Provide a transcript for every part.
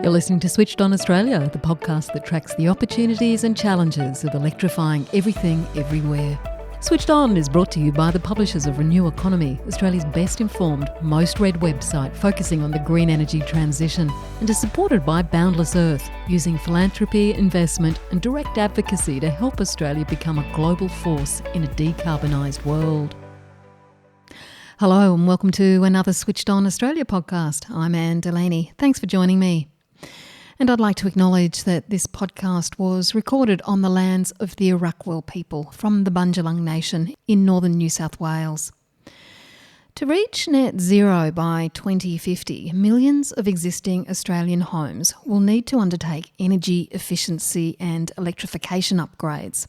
You're listening to Switched On Australia, the podcast that tracks the opportunities and challenges of electrifying everything, everywhere. Switched On is brought to you by the publishers of Renew Economy, Australia's best informed, most read website focusing on the green energy transition, and is supported by Boundless Earth, using philanthropy, investment and direct advocacy to help Australia become a global force in a decarbonised world. Hello and welcome to another Switched On Australia podcast. I'm Anne Delaney. Thanks for joining me. And I'd like to acknowledge that this podcast was recorded on the lands of the Arakwal people from the Bundjalung Nation in northern New South Wales. To reach net zero by 2050, millions of existing Australian homes will need to undertake energy efficiency and electrification upgrades.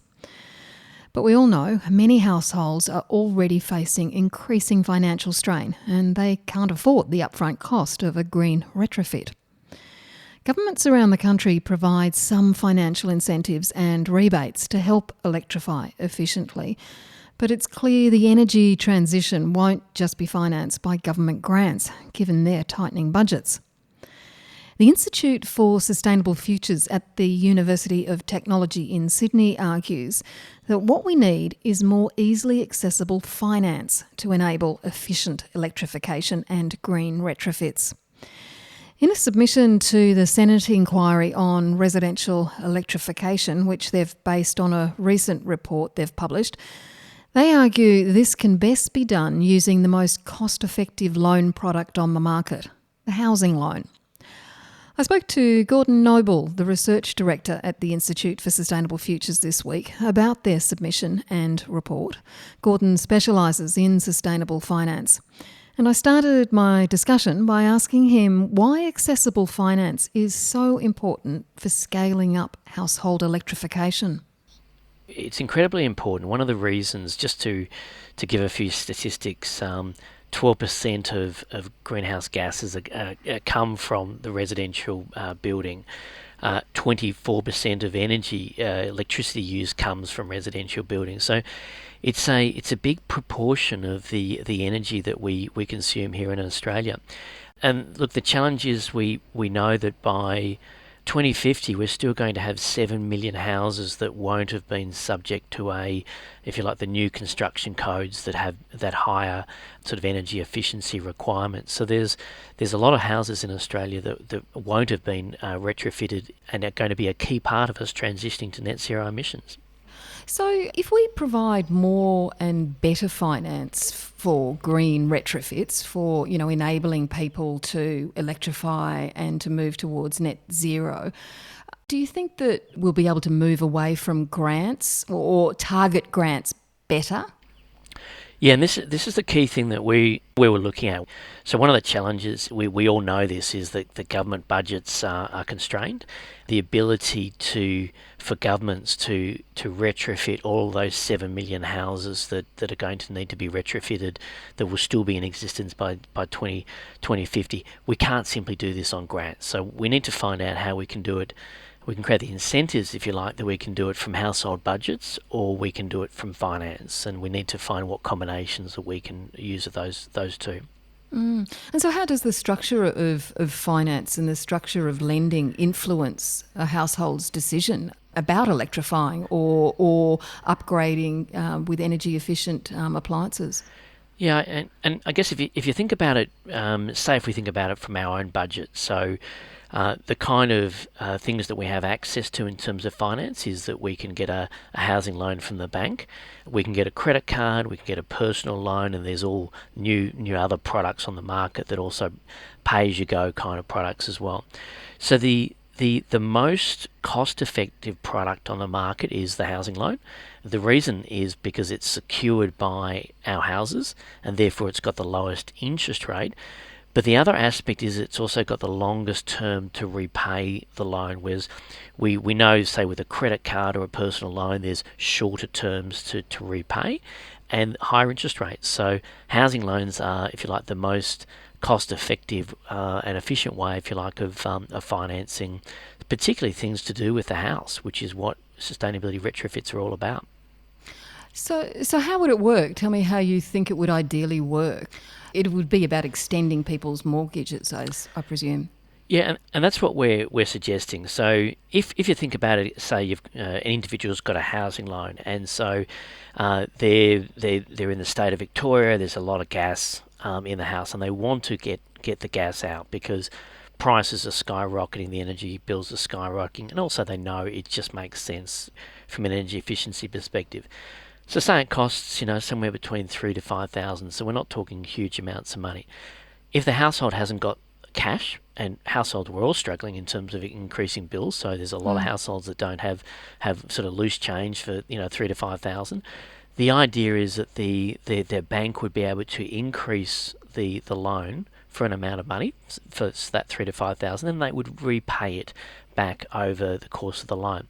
But we all know many households are already facing increasing financial strain and they can't afford the upfront cost of a green retrofit. Governments around the country provide some financial incentives and rebates to help electrify efficiently, but it's clear the energy transition won't just be financed by government grants, given their tightening budgets. The Institute for Sustainable Futures at the University of Technology in Sydney argues that what we need is more easily accessible finance to enable efficient electrification and green retrofits. In a submission to the Senate inquiry on residential electrification, which they've based on a recent report they've published, they argue this can best be done using the most cost-effective loan product on the market, the housing loan. I spoke to Gordon Noble, the Research Director at the Institute for Sustainable Futures this week, about their submission and report. Gordon specialises in sustainable finance. And I started my discussion by asking him why accessible finance is so important for scaling up household electrification. It's incredibly important. One of the reasons, just to give a few statistics, 12% of greenhouse gases come from the residential building. 24% of electricity use comes from residential buildings. So it's a big proportion of the energy that we consume here in Australia. And look, the challenge is we know that by 2050 we're still going to have 7 million houses that won't have been subject to the new construction codes that have that higher sort of energy efficiency requirements. So there's a lot of houses in Australia that won't have been retrofitted and are going to be a key part of us transitioning to net zero emissions. So if we provide more and better finance for green retrofits, for enabling people to electrify and to move towards net zero, do you think that we'll be able to move away from grants or target grants better? Yeah, and this is the key thing that we were looking at. So one of the challenges, we all know this, is that the government budgets are constrained. The ability for governments to retrofit all those 7 million houses that are going to need to be retrofitted, that will still be in existence by 2050, we can't simply do this on grants. So we need to find out how we can do it. We can create the incentives, if you like, that we can do it from household budgets or we can do it from finance, and we need to find what combinations that we can use of those two. And so how does the structure of finance and the structure of lending influence a household's decision about electrifying or upgrading with energy efficient appliances? Yeah, and I guess if you think about it, say if we think about it from our own budget, so the kind of things that we have access to in terms of finance is that we can get a housing loan from the bank, we can get a credit card, we can get a personal loan, and there's all new other products on the market that also pay-as-you-go kind of products as well. So the most cost-effective product on the market is the housing loan. The reason is because it's secured by our houses and therefore it's got the lowest interest rate. But the other aspect is it's also got the longest term to repay the loan, whereas we know, say, with a credit card or a personal loan, there's shorter terms to repay and higher interest rates. So housing loans are, if you like, the most cost-effective and efficient way, if you like, of financing, particularly things to do with the house, which is what sustainability retrofits are all about. So how would it work? Tell me how you think it would ideally work. It would be about extending people's mortgages, I presume. Yeah, and that's what we're suggesting. So if you think about it, say you've an individual's got a housing loan, and so they're in the state of Victoria. There's a lot of gas in the house, and they want to get the gas out because prices are skyrocketing, the energy bills are skyrocketing, and also they know it just makes sense from an energy efficiency perspective. So say it costs somewhere between 3 to 5,000. So we're not talking huge amounts of money. If the household hasn't got cash, and households were all struggling in terms of increasing bills, so there's a lot of households that don't have sort of loose change for 3 to 5,000. The idea is that their bank would be able to increase the loan for an amount of money for that 3 to 5,000, and they would repay it back over the course of the loan.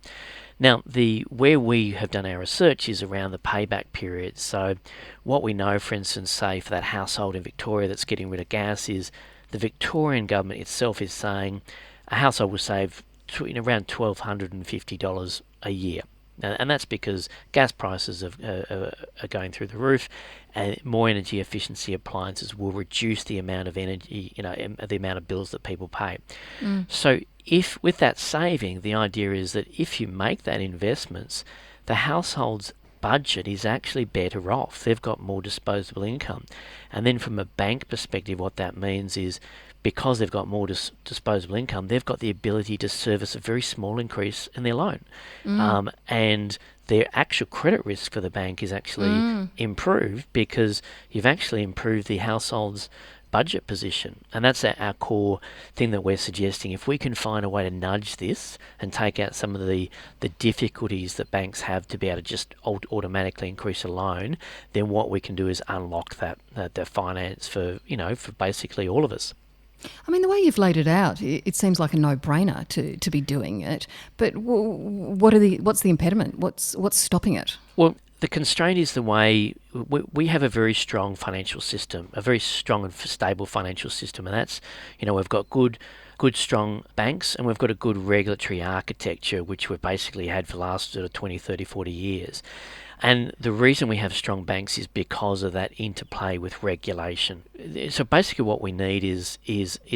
Now, where we have done our research is around the payback period. So what we know, for instance, say for that household in Victoria that's getting rid of gas, is the Victorian government itself is saying a household will save around $1,250 a year. And that's because gas prices are going through the roof, and more energy efficiency appliances will reduce the amount of energy, the amount of bills that people pay. So if with that saving, the idea is that if you make that investments, the household's budget is actually better off. They've got more disposable income. And then from a bank perspective, what that means is because they've got more disposable income, they've got the ability to service a very small increase in their loan. And their actual credit risk for the bank is actually improved because you've actually improved the household's budget position. And that's our core thing that we're suggesting. If we can find a way to nudge this and take out some of the difficulties that banks have to be able to just automatically increase a loan, then what we can do is unlock the finance for basically all of us. I mean, the way you've laid it out, it seems like a no-brainer to be doing it. But what's the impediment? What's stopping it? Well, the constraint is the way we have a very strong financial system, a very strong and stable financial system, and that's we've got good strong banks, and we've got a good regulatory architecture which we've basically had for the last sort of 20, 30, 40 years. And the reason we have strong banks is because of that interplay with regulation. So basically what we need is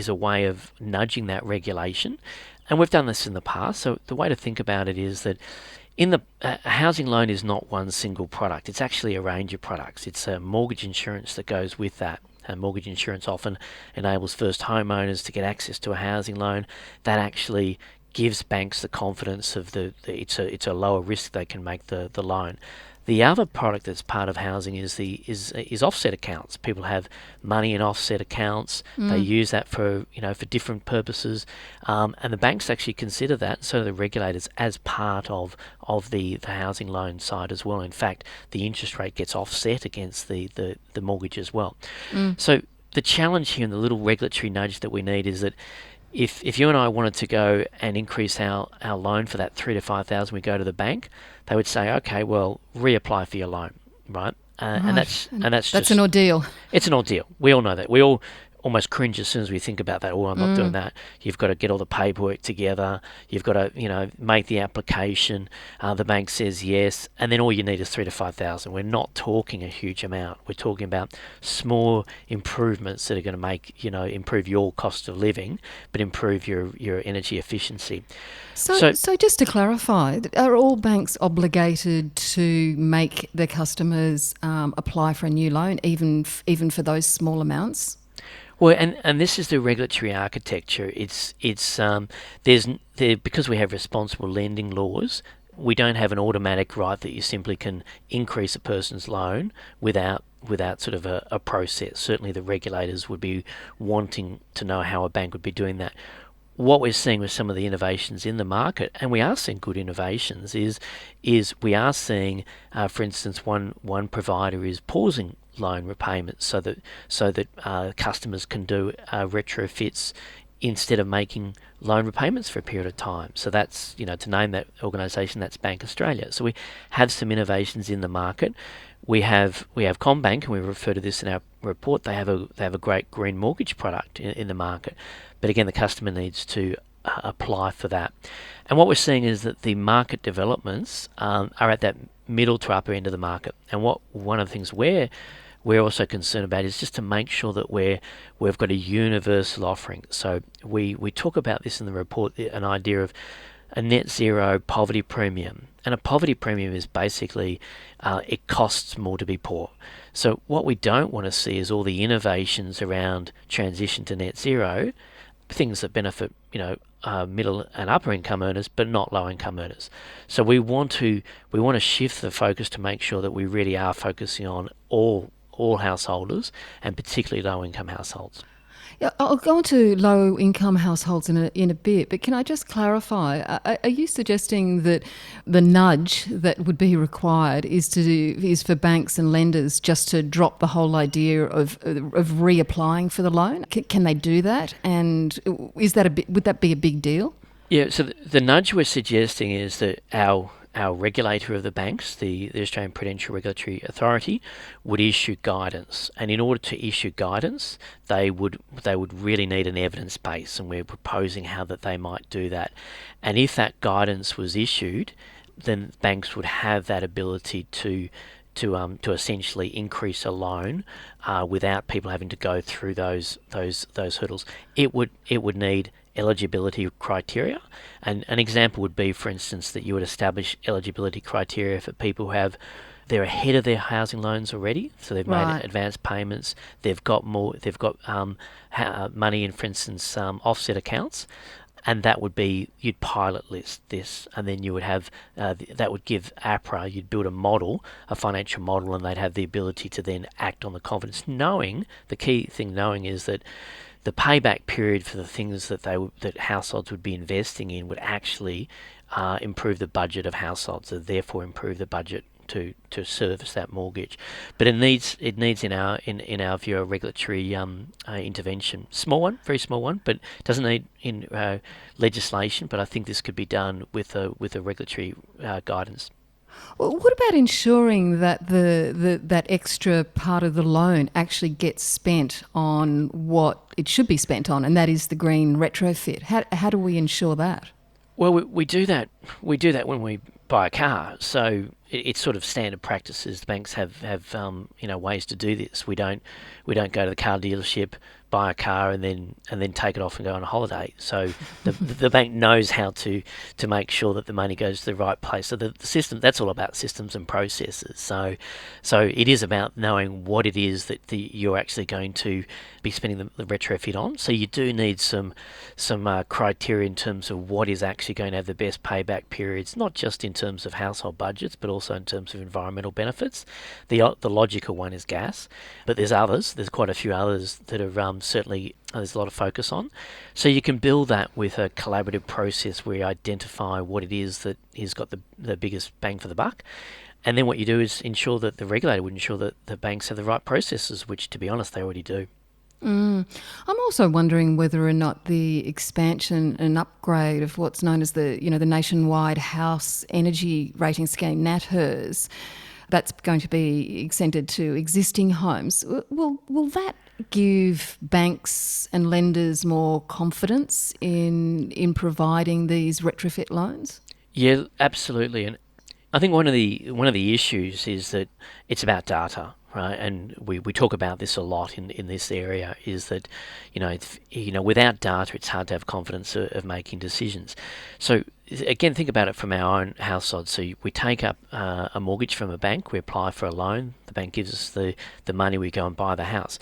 a way of nudging that regulation. And we've done this in the past. So the way to think about it is that a housing loan is not one single product. It's actually a range of products. It's a mortgage insurance that goes with that. And mortgage insurance often enables first homeowners to get access to a housing loan. That actually gives banks the confidence of it's a lower risk they can make the loan. The other product that's part of housing is offset accounts. People have money in offset accounts. They use that for different purposes, and the banks actually consider that. So the regulators as part of the housing loan side as well. In fact, the interest rate gets offset against the mortgage as well. So the challenge here and the little regulatory nudge that we need is that if you and I wanted to go and increase our loan for that 3 to 5,000, we go to the bank, they would say, okay, well, reapply for your loan, right? And that's just an ordeal. It's an ordeal. We all know that. We all almost cringe as soon as we think about that. Oh, I'm not doing that. You've got to get all the paperwork together. You've got to, make the application. The bank says yes, and then all you need is 3 to 5,000. We're not talking a huge amount. We're talking about small improvements that are going to make, improve your cost of living, but improve your energy efficiency. So just to clarify, are all banks obligated to make their customers apply for a new loan, even for those small amounts? Well, and this is the regulatory architecture. It's because we have responsible lending laws, we don't have an automatic right that you simply can increase a person's loan without sort of a process. Certainly the regulators would be wanting to know how a bank would be doing that. What we're seeing with some of the innovations in the market, and we are seeing good innovations, is we are seeing, for instance, one provider is pausing loan repayments so that customers can do retrofits instead of making loan repayments for a period of time. So that's, to name that organisation, that's Bank Australia. So we have some innovations in the market. We have CommBank, and we refer to this in our report. They have a great green mortgage product in the market, but again, the customer needs to apply for that. And what we're seeing is that the market developments are at that middle to upper end of the market. And one of the things we're we're also concerned about is just to make sure that we've got a universal offering. So we talk about this in the report, an idea of a net zero poverty premium. And a poverty premium is basically it costs more to be poor. So what we don't want to see is all the innovations around transition to net zero, things that benefit, middle and upper income earners, but not low income earners. So we want to shift the focus to make sure that we really are focusing on all householders, and particularly low income households. Yeah, I'll go on to low-income households in a bit, but can I just clarify? Are you suggesting that the nudge that would be required is for banks and lenders just to drop the whole idea of reapplying for the loan? Can they do that? And would that be a big deal? Yeah. So the nudge we're suggesting is that our regulator of the banks, the Australian Prudential Regulatory Authority, would issue guidance. And in order to issue guidance, they would really need an evidence base, and we're proposing how that they might do that. And if that guidance was issued, then banks would have that ability to essentially increase a loan without people having to go through those hurdles. It would need eligibility criteria, and an example would be, for instance, that you would establish eligibility criteria for people who they're ahead of their housing loans already, so they've made advance payments, they've got money in, for instance, offset accounts. And that would be, you'd pilot list this, and then you would have, that would give APRA, you'd build a financial model, and they'd have the ability to then act on the confidence, the key thing is that the payback period for the things that households would be investing in would actually improve the budget of households, and therefore improve the budget to service that mortgage. But it needs in our view a regulatory intervention, small one, very small one, but it doesn't need in legislation. But I think this could be done with a regulatory guidance. Well, what about ensuring that that extra part of the loan actually gets spent on what it should be spent on, and that is the green retrofit? How do we ensure that? Well, we do that. We do that when we buy a car. So it's sort of standard practices. The banks have ways to do this. We don't go to the car dealership, buy a car, and then take it off and go on a holiday. So the bank knows how to make sure that the money goes to the right place. So the system, that's all about systems and processes. So it is about knowing what it is that you're actually going to be spending the retrofit on. So you do need some criteria in terms of what is actually going to have the best payback periods, not just in terms of household budgets, but also in terms of environmental benefits. The logical one is gas, but there's others. There's quite a few others that are certainly there's a lot of focus on. So you can build that with a collaborative process where you identify what it is that has got the biggest bang for the buck. And then what you do is ensure that the regulator would ensure that the banks have the right processes, which, to be honest, they already do. I'm also wondering whether or not the expansion and upgrade of what's known as the nationwide house energy rating scheme, NatHERS, that's going to be extended to existing homes. Will that give banks and lenders more confidence in providing these retrofit loans? Yeah, absolutely. And I think one of the issues is that it's about data. Right, and we talk about this a lot in this area, is that without data it's hard to have confidence of making decisions. So again, think about it from our own household. So we take up a mortgage from a bank, we apply for a loan, the bank gives us the money, we go and buy the house.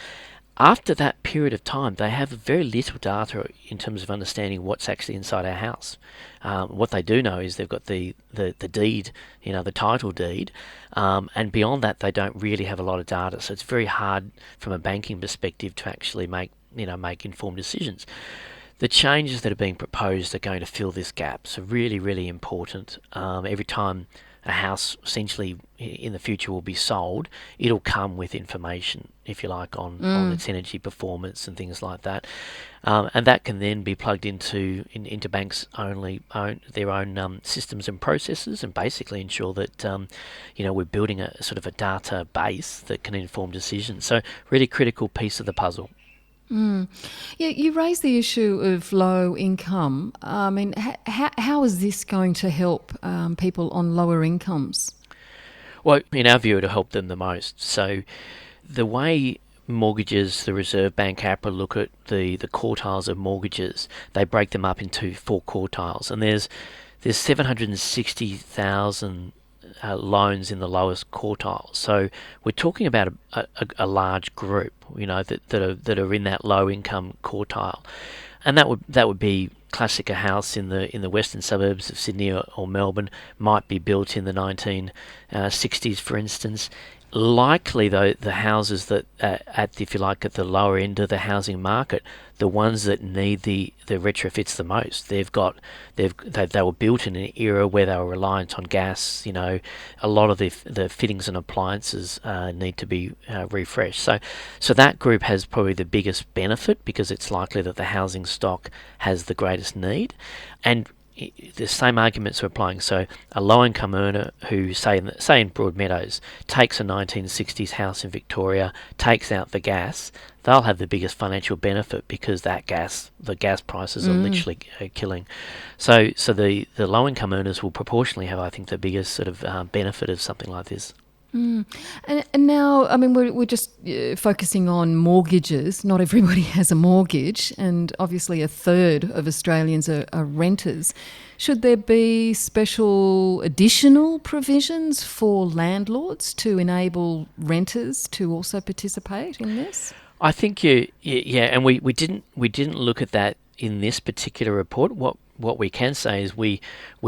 After that period of time, they have very little data in terms of understanding what's actually inside our house. What they do know is they've got the deed, the title deed, and beyond that, they don't really have a lot of data. So it's very hard from a banking perspective to actually make informed decisions. The changes that are being proposed are going to fill this gap. So really, really important. Every time a house essentially in the future will be sold, it'll come with information, if you like, on its energy performance and things like that, and that can then be plugged into banks' their own systems and processes, and basically ensure that we're building a sort of a data base that can inform decisions. So really critical piece of the puzzle. Yeah, you raised the issue of low income. I mean, how is this going to help people on lower incomes? Well, in our view, it'll help them the most. So the way mortgages, the Reserve Bank, APRA look at the quartiles of mortgages, they break them up into 4 quartiles, and there's 760,000 loans in the lowest quartile. So we're talking about a large group, that are in that low income quartile, and that would be classic. A house in the western suburbs of Sydney or Melbourne might be built in the 1960s, for instance. Likely, though, the houses that if you like, at the lower end of the housing market, the ones that need the retrofits the most, they were built in an era where they were reliant on gas. A lot of the fittings and appliances need to be refreshed. So that group has probably the biggest benefit, because it's likely that the housing stock has the greatest need. And the same arguments are applying. So a low-income earner who, say in Broadmeadows, takes a 1960s house in Victoria, takes out the gas, they'll have the biggest financial benefit, because the gas prices are literally killing. So the low-income earners will proportionally have, I think, the biggest sort of benefit of something like this. And now, I mean, we're just focusing on mortgages. Not everybody has a mortgage, and obviously a third of Australians are renters. Should there be special additional provisions for landlords to enable renters to also participate in this? I think and we didn't look at that in this particular report. What we can say is we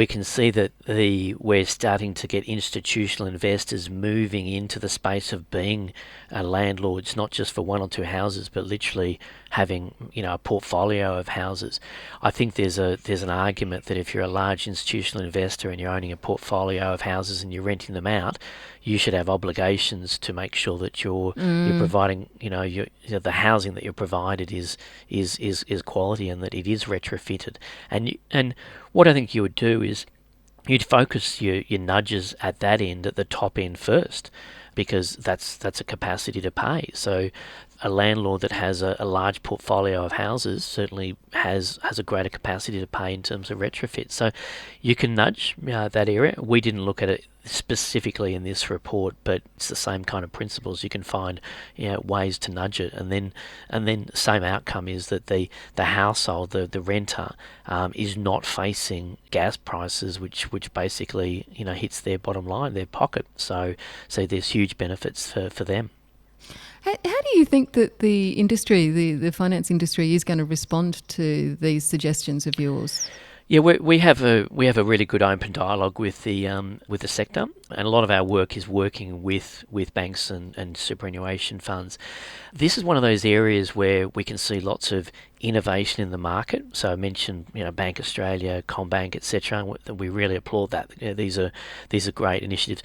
can see that we're starting to get institutional investors moving into the space of being landlords, not just for 1 or 2 houses, but literally having a portfolio of houses. I think there's an argument that if you're a large institutional investor and you're owning a portfolio of houses and you're renting them out, you should have obligations to make sure that you're providing, the housing that you're provided is quality, and that it is retrofitted. And what I think you would do is you'd focus your nudges at that end, at the top end first, because that's a capacity to pay. So a landlord that has a large portfolio of houses certainly has a greater capacity to pay in terms of retrofit. So you can nudge that area. We didn't look at it specifically in this report, but it's the same kind of principles. You can find ways to nudge it, and then the same outcome is that the household, the renter, is not facing gas prices, which basically hits their bottom line, their pocket. So there's huge benefits for them. How do you think that the industry, the finance industry, is going to respond to these suggestions of yours? Yeah, we have a really good open dialogue with the sector, and a lot of our work is working with banks and superannuation funds. This is one of those areas where we can see lots of innovation in the market. So I mentioned Bank Australia, CommBank, etc. We really applaud that. These are great initiatives.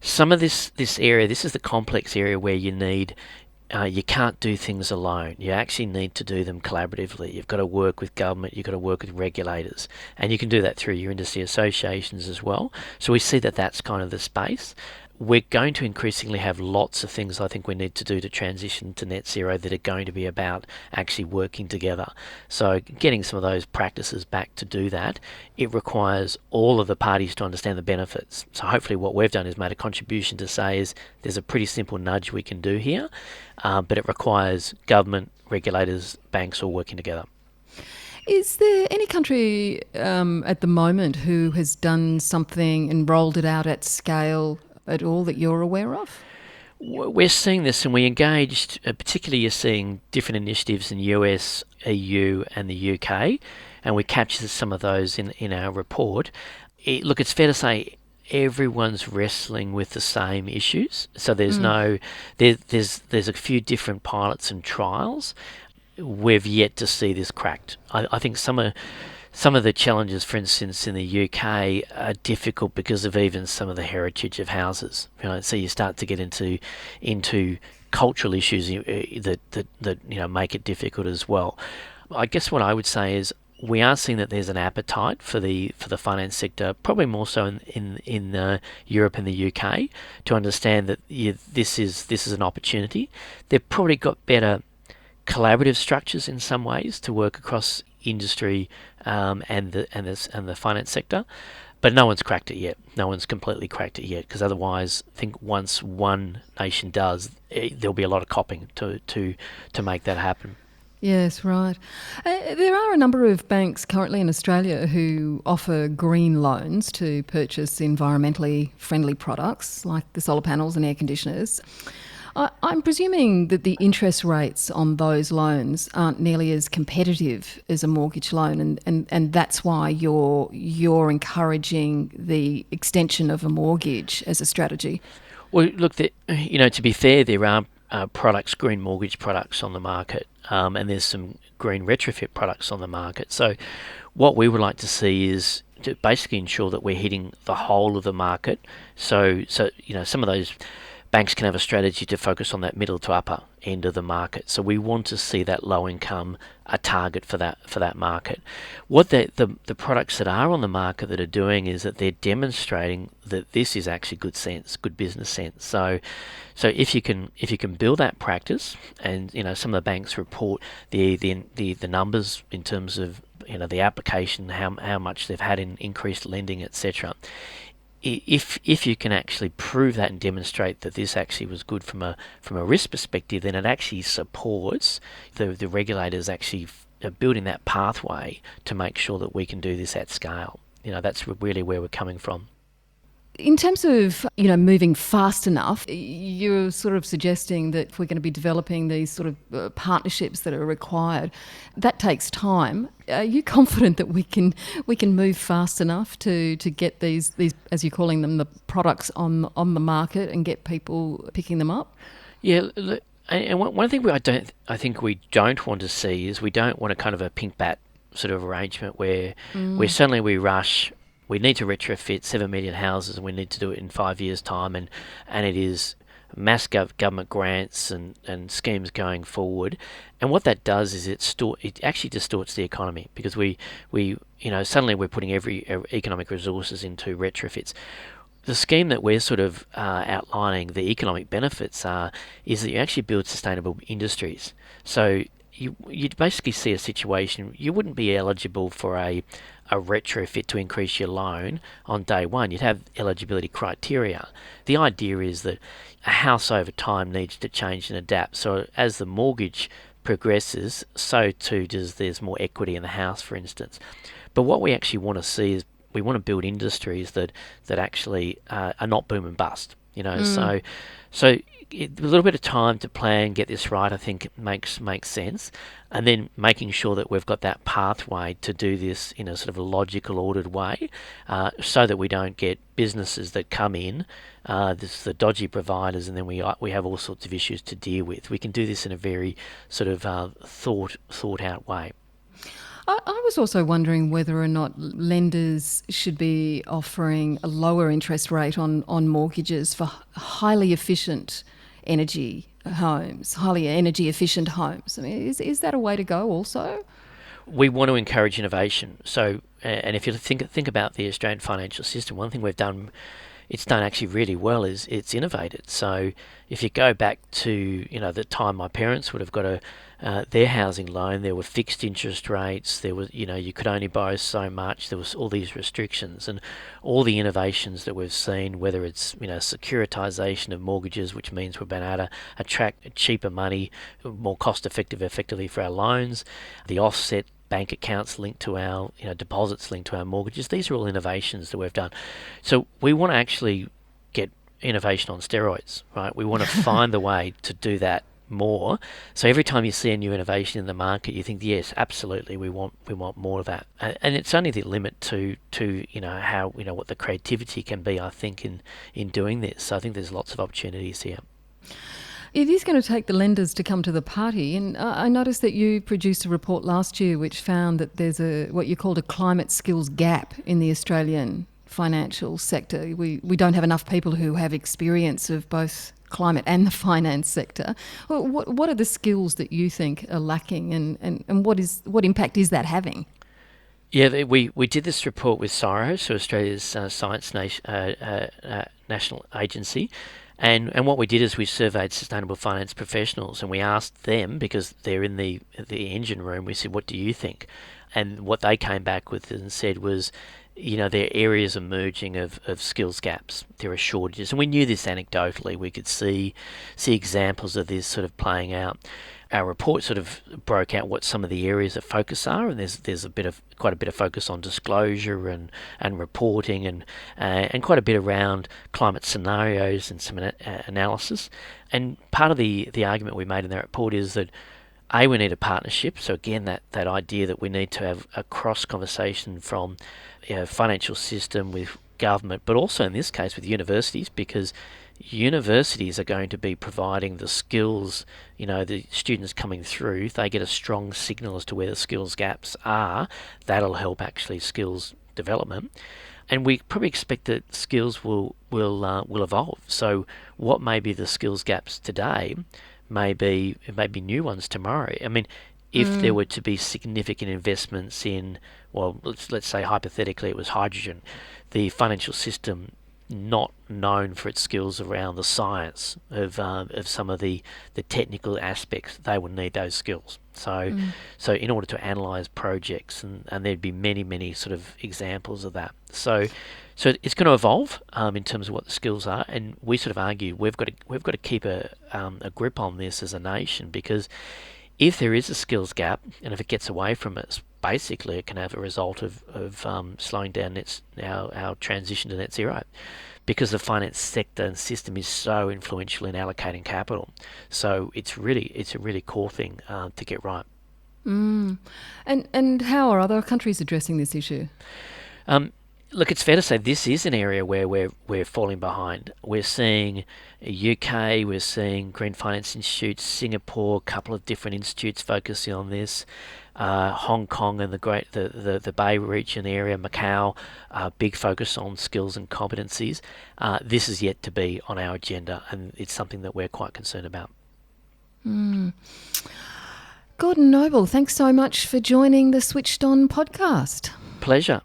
Some of this area, this is the complex area where you need. You can't do things alone. You actually need to do them collaboratively. You've got to work with government, you've got to work with regulators, and you can do that through your industry associations as well. So we see that that's kind of the space. We're going to increasingly have lots of things I think we need to do to transition to net zero that are going to be about actually working together. So getting some of those practices back to do that, it requires all of the parties to understand the benefits. So hopefully what we've done is made a contribution to say is there's a pretty simple nudge we can do here, but it requires government, regulators, banks all working together. Is there any country at the moment who has done something and rolled it out at scale at all that you're aware of? We're seeing this, and we engaged, particularly you're seeing different initiatives in US, EU and the UK, and we captured some of those in our report. Look, it's fair to say everyone's wrestling with the same issues. So there's there's a few different pilots and trials. We've yet to see this cracked. I think some of the challenges, for instance, in the UK are difficult because of even some of the heritage of houses. So you start to get into cultural issues that make it difficult as well. I guess what I would say is we are seeing that there's an appetite for the finance sector, probably more so in Europe and the UK, to understand that this is an opportunity. They've probably got better collaborative structures in some ways to work across industry and the finance sector. But no one's cracked it yet. No one's completely cracked it yet, because otherwise, I think once one nation does, there'll be a lot of copying to make that happen. Yes, right. There are a number of banks currently in Australia who offer green loans to purchase environmentally friendly products like the solar panels and air conditioners. I'm presuming that the interest rates on those loans aren't nearly as competitive as a mortgage loan, and that's why you're encouraging the extension of a mortgage as a strategy. Well, look, to be fair, there are products, green mortgage products on the market, and there's some green retrofit products on the market. So what we would like to see is to basically ensure that we're hitting the whole of the market. So some of those banks can have a strategy to focus on that middle to upper end of the market. So we want to see that low income a target for that market. What the products that are on the market that are doing is that they're demonstrating that this is actually good sense, good business sense. So if you can build that practice, and some of the banks report the numbers in terms of the application, how much they've had in increased lending, etc. If you can actually prove that and demonstrate that this actually was good from a risk perspective, then it actually supports the regulators actually building that pathway to make sure that we can do this at scale. That's really where we're coming from. In terms of, moving fast enough, you're sort of suggesting that if we're going to be developing these sort of partnerships that are required, that takes time. Are you confident that we can move fast enough to get these, as you're calling them, the products on the market and get people picking them up? Yeah, look, and one thing I think we don't want to see is we don't want a kind of a pink bat sort of arrangement where suddenly we rush. We need to retrofit 7 million houses, and we need to do it in 5 years' time, and it is mass government grants and schemes going forward. And what that does is it actually distorts the economy, because we suddenly we're putting every economic resources into retrofits. The scheme that we're sort of outlining, the economic benefits is that you actually build sustainable industries. So you'd basically see a situation, you wouldn't be eligible for a retrofit to increase your loan on day one. You'd have eligibility criteria. The idea is that a house over time needs to change and adapt. So as the mortgage progresses, so too does there's more equity in the house, for instance. But what we actually want to see is we want to build industries that actually are not boom and bust. So a little bit of time to plan, get this right, I think makes sense, and then making sure that we've got that pathway to do this in a sort of a logical, ordered way, so that we don't get businesses that come in, the dodgy providers, and then we have all sorts of issues to deal with. We can do this in a very sort of thought out way. I was also wondering whether or not lenders should be offering a lower interest rate on mortgages for highly efficient energy homes, highly energy efficient homes. I mean, is that a way to go also? We want to encourage innovation. So, and if you think about the Australian financial system, one thing we've done, it's done actually really well, is it's innovated. So if you go back to the time my parents would have got their housing loan, there were fixed interest rates. There was you could only borrow so much. There was all these restrictions, and all the innovations that we've seen, whether it's securitization of mortgages, which means we've been able to attract cheaper money, more cost effectively for our loans, the offset bank accounts linked to our deposits linked to our mortgages. These are all innovations that we've done. So we want to actually get innovation on steroids, right? We want to find the way to do that more. So every time you see a new innovation in the market, you think, yes, absolutely, we want more of that. And it's only the limit to how what the creativity can be, I think, in doing this. So I think there's lots of opportunities here. It is going to take the lenders to come to the party, and I noticed that you produced a report last year which found that there's what you called a climate skills gap in the Australian financial sector. We don't have enough people who have experience of both climate and the finance sector. What are the skills that you think are lacking, and what impact is that having? Yeah, we did this report with CSIRO, so Australia's Science National Agency, And what we did is we surveyed sustainable finance professionals, and we asked them, because they're in the engine room, we said, what do you think? And what they came back with and said was, there are areas emerging of skills gaps. There are shortages. And we knew this anecdotally. We could see examples of this sort of playing out. Our report sort of broke out what some of the areas of focus are, and there's quite a bit of focus on disclosure and reporting and quite a bit around climate scenarios and some analysis. And part of the argument we made in that report is that we need a partnership. So again, that idea that we need to have a cross conversation from financial system with government, but also in this case with universities, because universities are going to be providing the skills, the students coming through. If they get a strong signal as to where the skills gaps are, that'll help actually skills development. And we probably expect that skills will evolve. So what may be the skills gaps today may be new ones tomorrow. I mean, if there were to be significant investments in, well, let's say hypothetically it was hydrogen, the financial system not known for its skills around the science of some of the technical aspects, they would need those skills. So in order to analyse projects, and there'd be many sort of examples of that. So it's going to evolve in terms of what the skills are, and we sort of argue we've got to keep a grip on this as a nation, because if there is a skills gap, and if it gets away from us, basically it can have a result of slowing down our transition to net zero, because the finance sector and system is so influential in allocating capital. So it's a really core thing to get right. And how are other countries addressing this issue? Look, it's fair to say this is an area where we're falling behind. We're seeing UK, we're seeing Green Finance Institute, Singapore, a couple of different institutes focusing on this. Hong Kong and the Bay region area, Macau, big focus on skills and competencies. This is yet to be on our agenda, and it's something that we're quite concerned about. Gordon Noble, thanks so much for joining the Switched On podcast. Pleasure.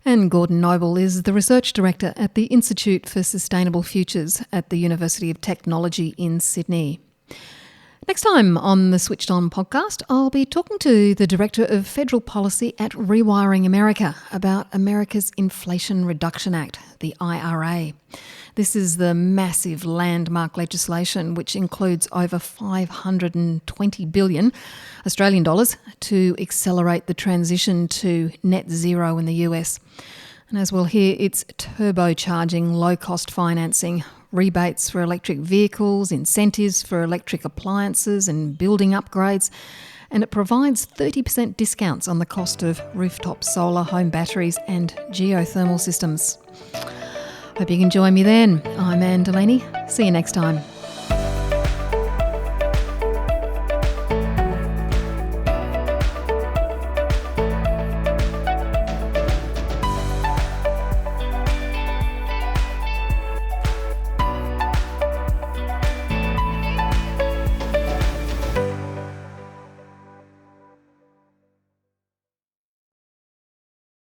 And Gordon Noble is the Research Director at the Institute for Sustainable Futures at the University of Technology in Sydney. Next time on the Switched On podcast, I'll be talking to the Director of Federal Policy at Rewiring America about America's Inflation Reduction Act, the IRA. This is the massive landmark legislation which includes over 520 billion Australian dollars to accelerate the transition to net zero in the US. And as we'll hear, it's turbocharging low-cost financing, rebates for electric vehicles, incentives for electric appliances and building upgrades, and it provides 30% discounts on the cost of rooftop solar, home batteries and geothermal systems. Hope you can join me then. I'm Anne Delaney. See you next time.